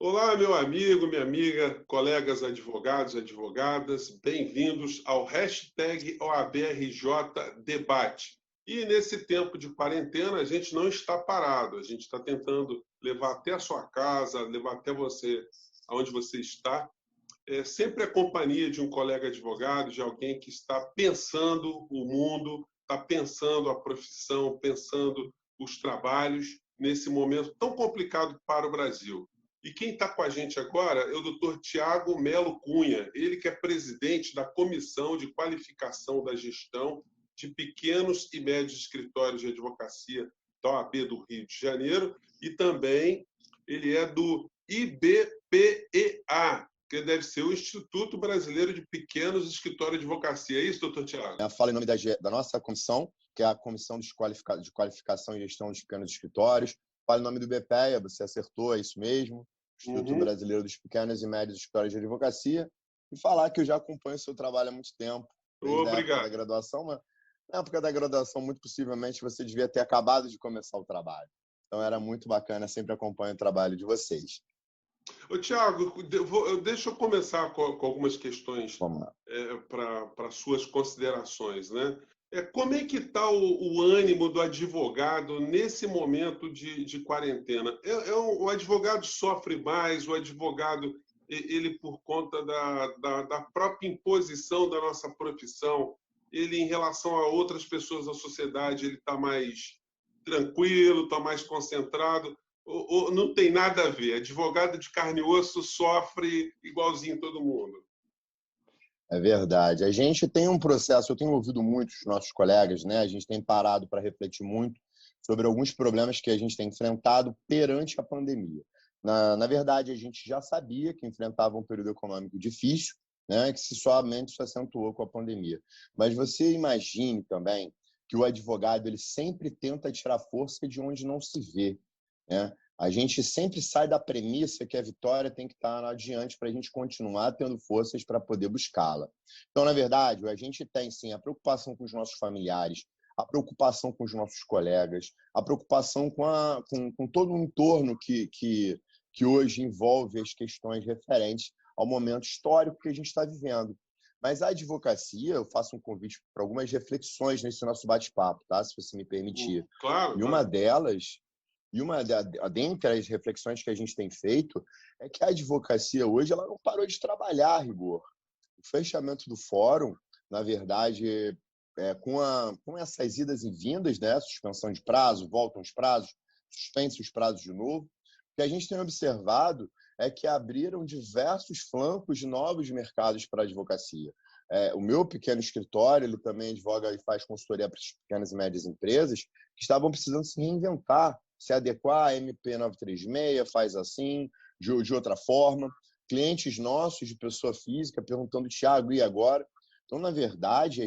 Olá, meu amigo, minha amiga, colegas advogados e advogadas, bem-vindos ao hashtag OABRJ Debate. E nesse tempo de quarentena, a gente não está parado, a gente está tentando levar até a sua casa, levar até você, aonde você está, sempre a companhia de um colega advogado, de alguém que está pensando o mundo, está pensando a profissão, pensando os trabalhos nesse momento tão complicado para o Brasil. E quem está com a gente agora é o doutor Tiago Melo Cunha, ele que é presidente da Comissão de Qualificação da Gestão de Pequenos e Médios Escritórios de Advocacia da OAB do Rio de Janeiro, e também ele é do IBPEA, que deve ser o Instituto Brasileiro de Pequenos Escritórios de Advocacia. É isso, doutor Tiago? Eu falo em nome da nossa comissão, que é a Comissão de Qualificação e Gestão dos Pequenos Escritórios. Falo em nome do IBPEA, você acertou, é isso mesmo. Instituto Brasileiro dos Pequenos e Médios Escritórios de Advocacia. E falar que eu já acompanho o seu trabalho há muito tempo, desde a época da graduação, mas na época da graduação, muito possivelmente, você devia ter acabado de começar o trabalho. Então, era muito bacana, sempre acompanho o trabalho de vocês. Ô, Tiago, deixa eu começar com algumas questões para suas considerações, né? Como é que está o ânimo do advogado nesse momento de quarentena? O advogado sofre mais, o advogado, ele por conta da própria imposição da nossa profissão, ele em relação a outras pessoas da sociedade, ele está mais tranquilo, está mais concentrado, ou não tem nada a ver? Advogado de carne e osso sofre igualzinho todo mundo. É verdade. A gente tem um processo, eu tenho ouvido muitos nossos colegas, né? A gente tem parado para refletir muito sobre alguns problemas que a gente tem enfrentado perante a pandemia. Na verdade, a gente já sabia que enfrentava um período econômico difícil, né? Que somente se acentuou com a pandemia. Mas você imagine também que o advogado ele sempre tenta tirar força de onde não se vê, né? A gente sempre sai da premissa que a vitória tem que estar adiante para a gente continuar tendo forças para poder buscá-la. Então, na verdade, a gente tem, sim, a preocupação com os nossos familiares, a preocupação com os nossos colegas, a preocupação com todo o entorno que hoje envolve as questões referentes ao momento histórico que a gente está vivendo. Mas a advocacia, eu faço um convite para algumas reflexões nesse nosso bate-papo, tá? Se você me permitir. Claro, E uma delas... dentre as reflexões que a gente tem feito, é que a advocacia hoje ela não parou de trabalhar a rigor. O fechamento do fórum, na verdade, com essas idas e vindas, né, suspensão de prazo, voltam os prazos, suspende-se os prazos de novo, o que a gente tem observado é que abriram diversos flancos de novos mercados para a advocacia. O meu pequeno escritório, ele também advoga e faz consultoria para as pequenas e médias empresas que estavam precisando se reinventar, se adequar à MP 936, faz assim, de outra forma. Clientes nossos de pessoa física perguntando, Tiago, e agora? Então, na verdade,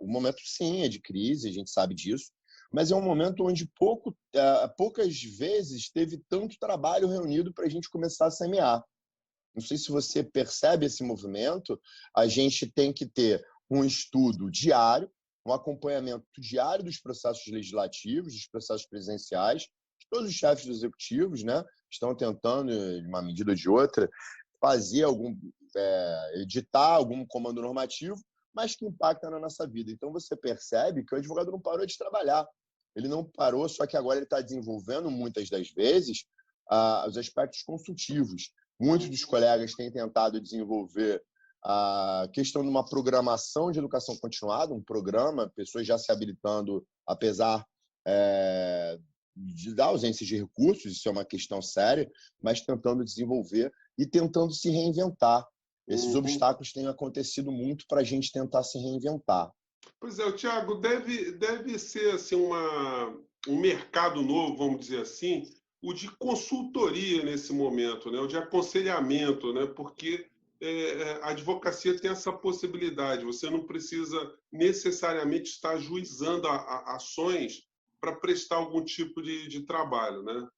o momento sim é de crise, a gente sabe disso, mas é um momento onde poucas vezes teve tanto trabalho reunido para a gente começar a semear. Não sei se você percebe esse movimento, a gente tem que ter um estudo diário, um acompanhamento diário dos processos legislativos, dos processos presidenciais. Todos os chefes executivos, né, estão tentando, de uma medida ou de outra, editar algum comando normativo, mas que impacta na nossa vida. Então, você percebe que o advogado não parou de trabalhar. Ele não parou, só que agora ele está desenvolvendo, muitas das vezes, os aspectos consultivos. Muitos dos colegas têm tentado desenvolver a questão de uma programação de educação continuada, um programa, pessoas já se habilitando, apesar da ausência de recursos, isso é uma questão séria, mas tentando desenvolver e tentando se reinventar. Esses obstáculos têm acontecido muito para a gente tentar se reinventar. Pois é, Tiago, deve ser assim, um mercado novo, vamos dizer assim, o de consultoria nesse momento, né? O de aconselhamento, né? Porque a advocacia tem essa possibilidade, você não precisa necessariamente estar ajuizando ações para prestar algum tipo de trabalho, né?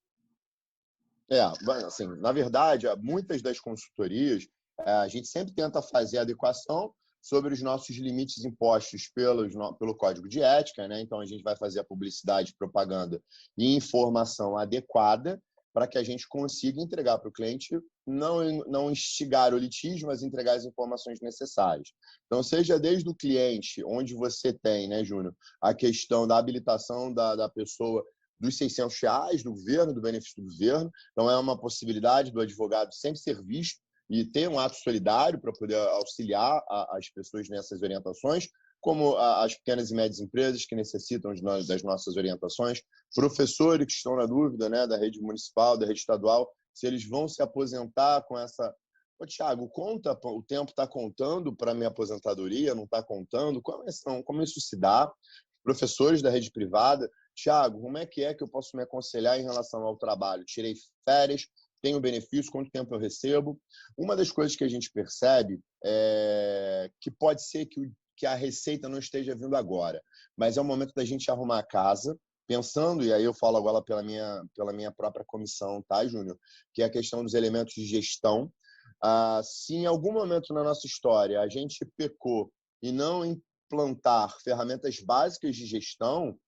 Assim, na verdade, muitas das consultorias, a gente sempre tenta fazer adequação sobre os nossos limites impostos pelo Código de Ética, né? Então, a gente vai fazer a publicidade, propaganda e informação adequada, para que a gente consiga entregar para o cliente, não instigar o litígio, mas entregar as informações necessárias. Então, seja desde o cliente, onde você tem, né, Júnior, a questão da habilitação da pessoa dos R$ 600 do governo, do benefício do governo. Então, é uma possibilidade do advogado sempre ser visto e ter um ato solidário para poder auxiliar as pessoas nessas orientações, como as pequenas e médias empresas que necessitam das nossas orientações, professores que estão na dúvida, né, da rede municipal, da rede estadual, se eles vão se aposentar com essa... Ô, Thiago, o tempo está contando para a minha aposentadoria, não está contando? Como isso se dá? Professores da rede privada, Thiago, como é que eu posso me aconselhar em relação ao trabalho? Tirei férias, tenho benefício, quanto tempo eu recebo? Uma das coisas que a gente percebe é que pode ser que a receita não esteja vindo agora, mas é o momento da gente arrumar a casa, pensando, e aí eu falo agora pela minha própria comissão, tá, Júnior? Que é a questão dos elementos de gestão. Se em algum momento na nossa história a gente pecou e não implantar ferramentas básicas de gestão,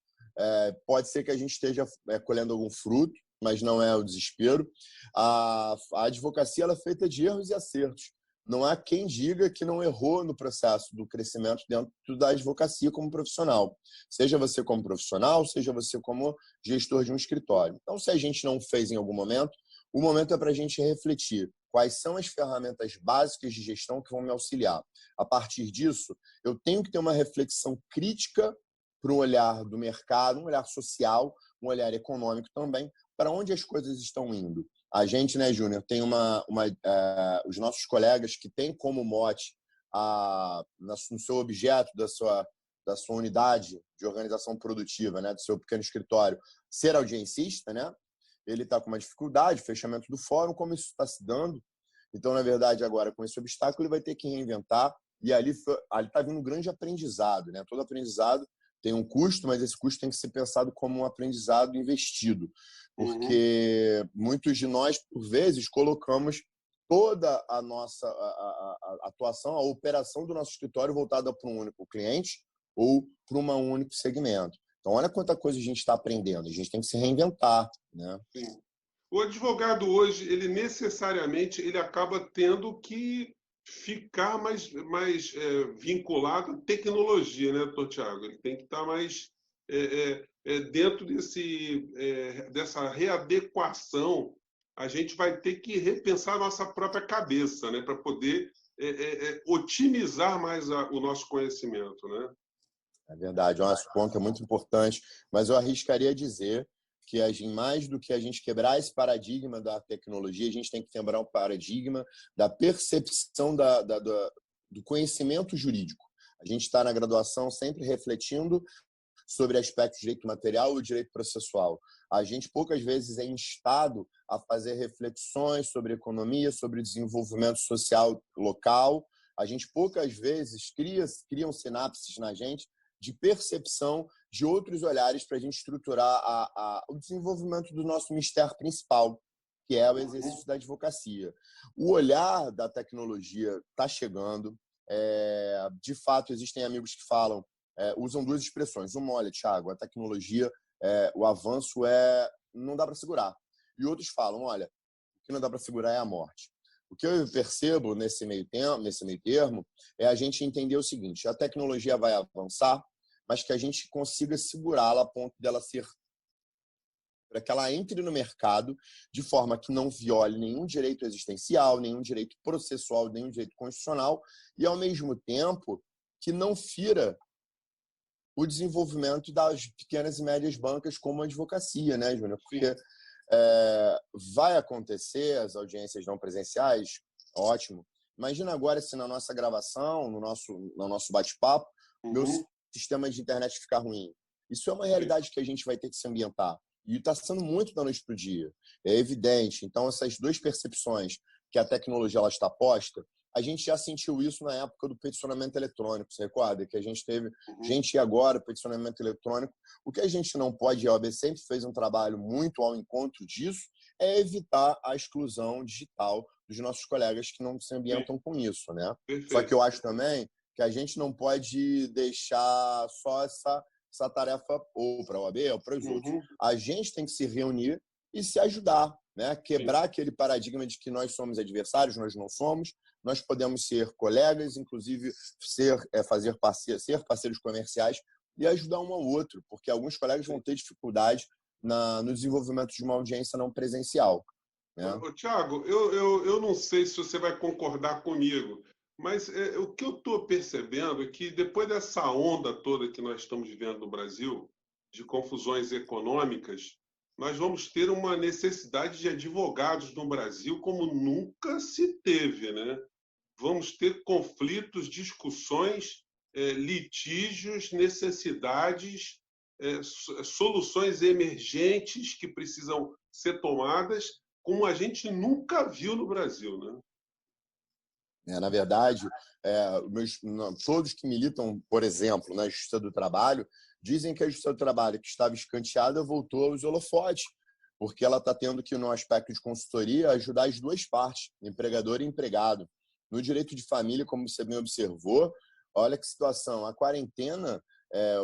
pode ser que a gente esteja colhendo algum fruto, mas não é o desespero. A advocacia ela é feita de erros e acertos. Não há quem diga que não errou no processo do crescimento dentro da advocacia como profissional. Seja você como profissional, seja você como gestor de um escritório. Então, se a gente não fez em algum momento, o momento é para a gente refletir quais são as ferramentas básicas de gestão que vão me auxiliar. A partir disso, eu tenho que ter uma reflexão crítica para um olhar do mercado, um olhar social, um olhar econômico também, para onde as coisas estão indo. A gente, né, Júnior, tem os nossos colegas que têm como mote no seu objeto da sua unidade de organização produtiva, né, do seu pequeno escritório, ser audiencista, né? Ele está com uma dificuldade, fechamento do fórum, como isso está se dando. Então, na verdade, agora, com esse obstáculo, ele vai ter que reinventar, e ali está vindo um grande aprendizado, né? Todo aprendizado tem um custo, mas esse custo tem que ser pensado como um aprendizado investido, porque muitos de nós, por vezes, colocamos toda a nossa a atuação, a operação do nosso escritório voltada para um único cliente ou para um único segmento. Então, olha quanta coisa a gente está aprendendo. A gente tem que se reinventar, né? Sim. O advogado hoje, ele necessariamente ele acaba tendo que ficar mais vinculado à tecnologia, né, doutor Tiago? Ele tem que estar mais dentro dessa readequação. A gente vai ter que repensar a nossa própria cabeça, né, para poder otimizar mais o nosso conhecimento, né? É verdade, o nosso ponto é muito importante, mas eu arriscaria dizer que mais do que a gente quebrar esse paradigma da tecnologia, a gente tem que quebrar o paradigma da percepção do conhecimento jurídico. A gente está na graduação sempre refletindo sobre aspectos de direito material e direito processual. A gente poucas vezes é instado a fazer reflexões sobre economia, sobre desenvolvimento social local. A gente poucas vezes criam sinapses na gente de percepção de outros olhares para a gente estruturar o desenvolvimento do nosso mistério principal, que é o exercício da advocacia. O olhar da tecnologia está chegando. De fato, existem amigos que usam duas expressões. Uma, olha, Thiago, a tecnologia, o avanço não dá para segurar. E outros falam, olha, o que não dá para segurar é a morte. O que eu percebo nesse meio termo é a gente entender o seguinte: a tecnologia vai avançar, mas que a gente consiga segurá-la a ponto dela para que ela entre no mercado de forma que não viole nenhum direito existencial, nenhum direito processual, nenhum direito constitucional, e ao mesmo tempo que não fira o desenvolvimento das pequenas e médias bancas como a advocacia, né, Júnior? Porque vai acontecer as audiências não presenciais, ótimo. Imagina agora se na nossa gravação, no nosso bate-papo, meu sistema de internet ficar ruim. Isso é uma realidade que a gente vai ter que se ambientar. E está sendo muito da noite para o dia. É evidente. Então, essas duas percepções que a tecnologia ela está posta, a gente já sentiu isso na época do peticionamento eletrônico. Você recorda que a gente teve gente agora, peticionamento eletrônico. O que a gente não pode, a OAB sempre fez um trabalho muito ao encontro disso, é evitar a exclusão digital dos nossos colegas que não se ambientam com isso, né? Perfeito. Só que eu acho também que a gente não pode deixar só essa tarefa ou para a OAB ou para os outros. A gente tem que se reunir e se ajudar. né? Quebrar aquele paradigma de que nós somos adversários, nós não somos, nós podemos ser colegas, inclusive ser parceiros comerciais e ajudar um ao outro, porque alguns colegas vão ter dificuldade no desenvolvimento de uma audiência não presencial, né? Tiago, eu não sei se você vai concordar comigo, mas o que eu estou percebendo é que depois dessa onda toda que nós estamos vivendo no Brasil, de confusões econômicas, nós vamos ter uma necessidade de advogados no Brasil como nunca se teve, né? Vamos ter conflitos, discussões, litígios, necessidades, soluções emergentes que precisam ser tomadas, como a gente nunca viu no Brasil, né? Na verdade, todos que militam, por exemplo, na Justiça do Trabalho, dizem que a Justiça do Trabalho, que estava escanteada, voltou aos holofotes, porque ela está tendo que, no aspecto de consultoria, ajudar as duas partes, empregador e empregado. No direito de família, como você bem observou, olha que situação. A quarentena,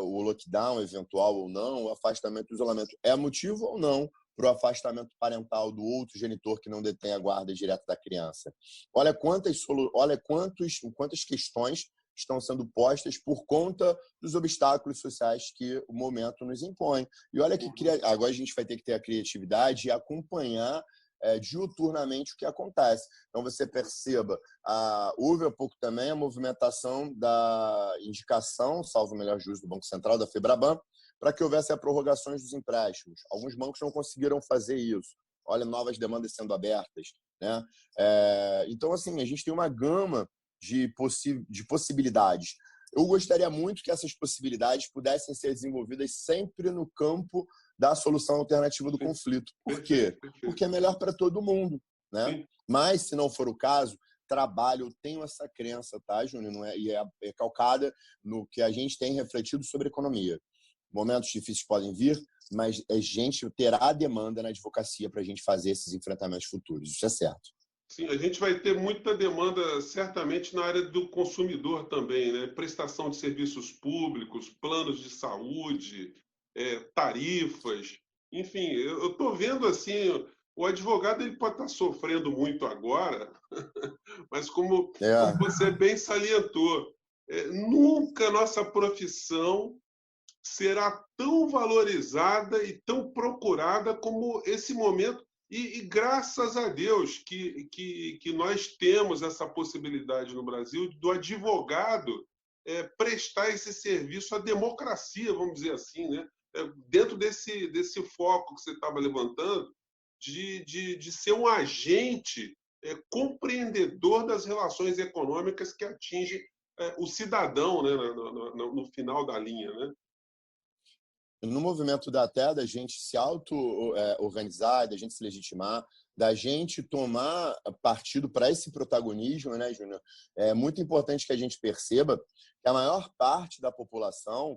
o lockdown eventual ou não, o afastamento, o isolamento, é motivo ou não para o afastamento parental do outro genitor que não detém a guarda direta da criança? Olha quantas questões estão sendo postas por conta dos obstáculos sociais que o momento nos impõe. E olha que agora a gente vai ter que ter a criatividade e acompanhar diuturnamente o que acontece. Então, você perceba, houve há pouco também a movimentação da indicação, salvo o melhor juízo do Banco Central, da FEBRABAN, para que houvesse a prorrogações dos empréstimos. Alguns bancos não conseguiram fazer isso. Olha, novas demandas sendo abertas, né? Então, assim, a gente tem uma gama de possibilidades. Eu gostaria muito que essas possibilidades pudessem ser desenvolvidas sempre no campo da solução alternativa do conflito. Por quê? Porque é melhor para todo mundo, né? Mas, se não for o caso, trabalho, eu tenho essa crença, tá, Júnior? Não é, e é calcada no que a gente tem refletido sobre economia. Momentos difíceis podem vir, mas a gente terá demanda na advocacia para a gente fazer esses enfrentamentos futuros. Isso é certo. Sim, a gente vai ter muita demanda, certamente, na área do consumidor também, né? Prestação de serviços públicos, planos de saúde, tarifas. Enfim, eu estou vendo assim, o advogado ele pode estar sofrendo muito agora, mas como você bem salientou, nunca nossa profissão será tão valorizada e tão procurada como esse momento. E graças a Deus que nós temos essa possibilidade no Brasil do advogado prestar esse serviço à democracia, vamos dizer assim, né? Dentro desse foco que você estava levantando, de ser um agente compreendedor das relações econômicas que atingem o cidadão, né, no final da linha, né? No movimento da gente se auto-organizar, da gente se legitimar, da gente tomar partido para esse protagonismo, né, Júnior? É muito importante que a gente perceba que a maior parte da população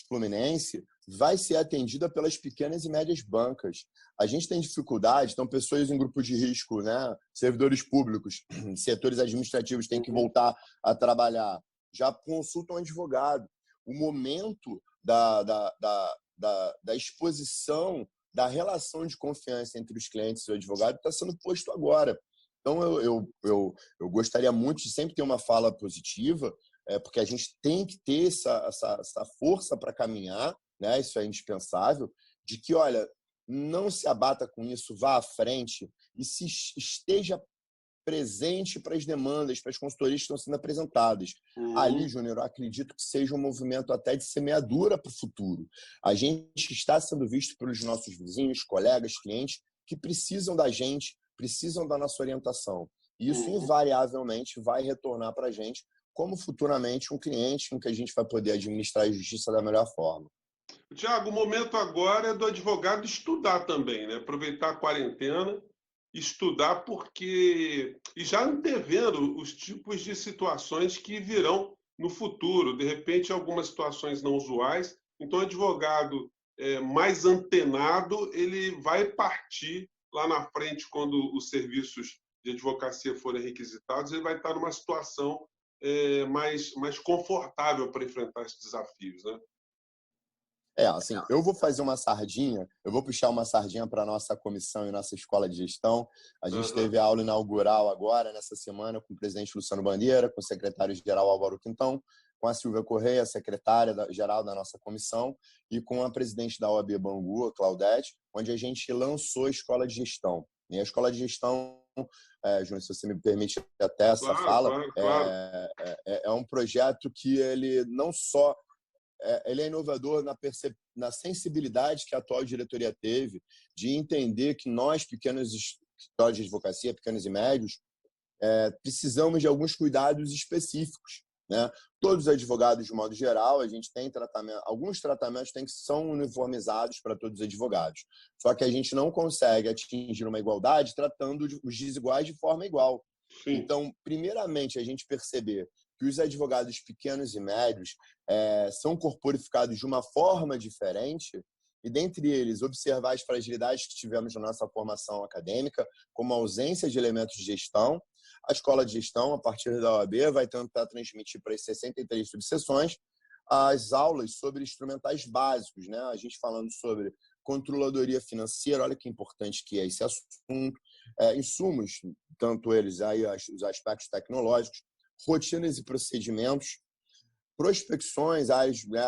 fluminense vai ser atendida pelas pequenas e médias bancas. A gente tem dificuldade, então pessoas em grupo de risco, né, servidores públicos, setores administrativos têm que voltar a trabalhar, já consultam um advogado. O momento da exposição, da relação de confiança entre os clientes e o advogado está sendo posto agora. Então, eu gostaria muito de sempre ter uma fala positiva, porque a gente tem que ter essa força para caminhar, né? Isso é indispensável, de que, olha, não se abata com isso, vá à frente e se esteja presente para as demandas, para as consultorias que estão sendo apresentadas. Ali, Júnior, eu acredito que seja um movimento até de semeadura para o futuro. A gente está sendo visto pelos nossos vizinhos, colegas, clientes, que precisam da gente, precisam da nossa orientação. E isso, invariavelmente, vai retornar para a gente como futuramente um cliente com que a gente vai poder administrar a justiça da melhor forma. Tiago, o momento agora é do advogado estudar também, né? Aproveitar a quarentena, estudar e já antevendo os tipos de situações que virão no futuro, de repente algumas situações não usuais. Então, o advogado mais antenado, ele vai partir lá na frente, quando os serviços de advocacia forem requisitados, ele vai estar numa situação mais confortável para enfrentar esses desafios, né? Assim, eu vou fazer uma sardinha, eu vou puxar uma sardinha para a nossa comissão e nossa escola de gestão. A gente teve a aula inaugural agora, nessa semana, com o presidente Luciano Bandeira, com o secretário-geral Álvaro Quintão, com a Silvia Correia, secretária-geral da nossa comissão, e com a presidente da OAB Bangu, a Claudete, onde a gente lançou a escola de gestão. E a escola de gestão, Júnior, se você me permite até essa fala, claro. é um projeto que ele não só ele é inovador na sensibilidade que a atual diretoria teve de entender que nós, pequenos escritórios de advocacia, pequenos e médios, precisamos de alguns cuidados específicos, né? Todos os advogados, de modo geral, a gente tem alguns tratamentos que são uniformizados para todos os advogados. Só que a gente não consegue atingir uma igualdade tratando os desiguais de forma igual. Sim. Então, primeiramente, a gente perceber que os advogados pequenos e médios são corporificados de uma forma diferente e, dentre eles, observar as fragilidades que tivemos na nossa formação acadêmica, como a ausência de elementos de gestão. A escola de gestão, a partir da OAB, vai tentar transmitir para as 63 subseções as aulas sobre instrumentais básicos, né? A gente falando sobre controladoria financeira, olha que importante que é esse assunto, insumos, tanto eles aí os aspectos tecnológicos, rotinas e procedimentos, prospecções,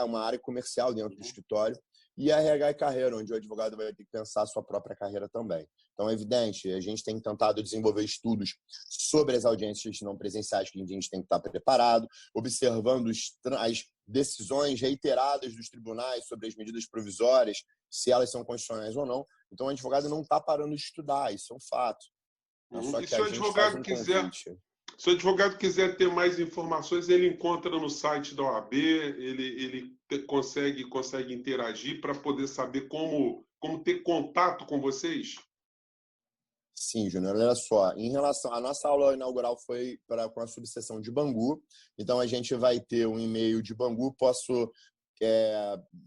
uma área comercial dentro do escritório, e RH e carreira, onde o advogado vai ter que pensar a sua própria carreira também. Então, é evidente, a gente tem tentado desenvolver estudos sobre as audiências não presenciais que a gente tem que estar preparado, observando as decisões reiteradas dos tribunais sobre as medidas provisórias, se elas são constitucionais ou não. Então, o advogado não está parando de estudar, isso é um fato. Só que se o advogado Se o advogado quiser ter mais informações, ele encontra no site da OAB, ele consegue interagir para poder saber como ter contato com vocês? Sim, Júnior, olha só. Em relação à nossa aula inaugural foi com a subseção de Bangu, então a gente vai ter um e-mail de Bangu, posso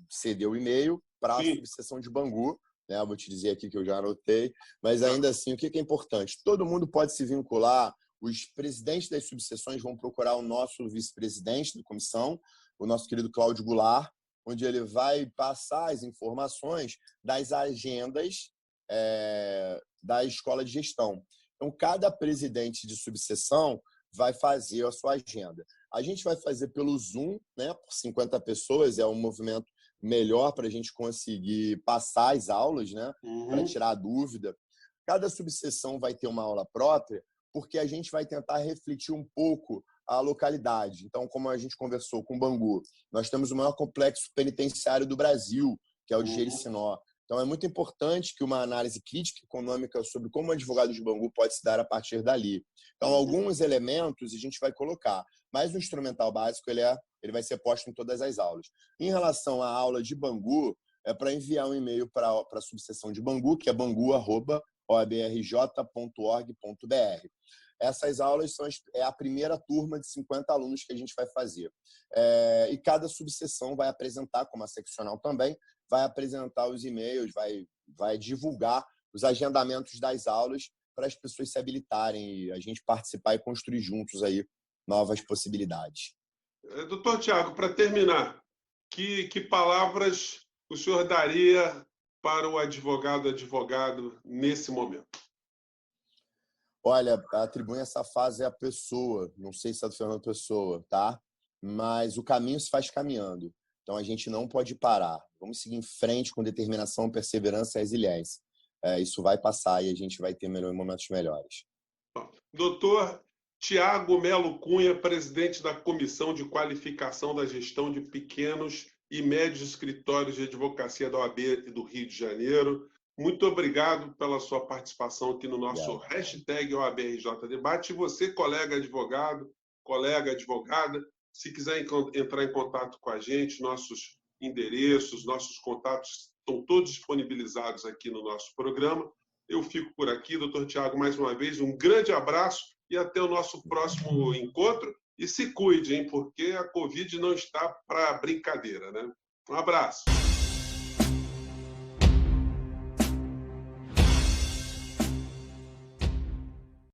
ceder o e-mail para a subseção de Bangu, né? Vou te dizer aqui que eu já anotei, mas ainda assim, o que é importante? Todo mundo pode se vincular. Os presidentes das subseções vão procurar o nosso vice-presidente da comissão, o nosso querido Cláudio Goulart, onde ele vai passar as informações das agendas da escola de gestão. Então, cada presidente de subseção vai fazer a sua agenda. A gente vai fazer pelo Zoom, né, por 50 pessoas, é um movimento melhor para a gente conseguir passar as aulas, né, para tirar a dúvida. Cada subseção vai ter uma aula própria, porque a gente vai tentar refletir um pouco a localidade. Então, como a gente conversou com o Bangu, nós temos o maior complexo penitenciário do Brasil, que é o de Jericinó. Então, é muito importante que uma análise crítica econômica sobre como o advogado de Bangu pode se dar a partir dali. Então, alguns elementos a gente vai colocar, mas o instrumental básico ele vai ser posto em todas as aulas. Em relação à aula de Bangu, é para enviar um e-mail para a subseção de Bangu, que é bangu@oabrj.org.br. Essas aulas é a primeira turma de 50 alunos que a gente vai fazer. E cada subseção vai apresentar, como a seccional também, vai apresentar os e-mails, vai divulgar os agendamentos das aulas para as pessoas se habilitarem e a gente participar e construir juntos aí novas possibilidades. Doutor Tiago, para terminar, que palavras o senhor daria para o advogado nesse momento? Olha, atribui essa fase à pessoa, não sei se é do Fernando Pessoa, tá? Mas o caminho se faz caminhando. Então, a gente não pode parar. Vamos seguir em frente com determinação, perseverança e resiliência. Isso vai passar e a gente vai ter momentos melhores. Doutor Tiago Melo Cunha, presidente da Comissão de Qualificação da Gestão de Pequenos e Médios Escritórios de Advocacia da OAB do Rio de Janeiro. Muito obrigado pela sua participação aqui no nosso hashtag OABRJ Debate. E você, colega advogado, colega advogada, se quiser entrar em contato com a gente, nossos endereços, nossos contatos estão todos disponibilizados aqui no nosso programa. Eu fico por aqui, doutor Tiago, mais uma vez, um grande abraço e até o nosso próximo encontro. E se cuide, hein, porque a Covid não está para brincadeira, né? Um abraço.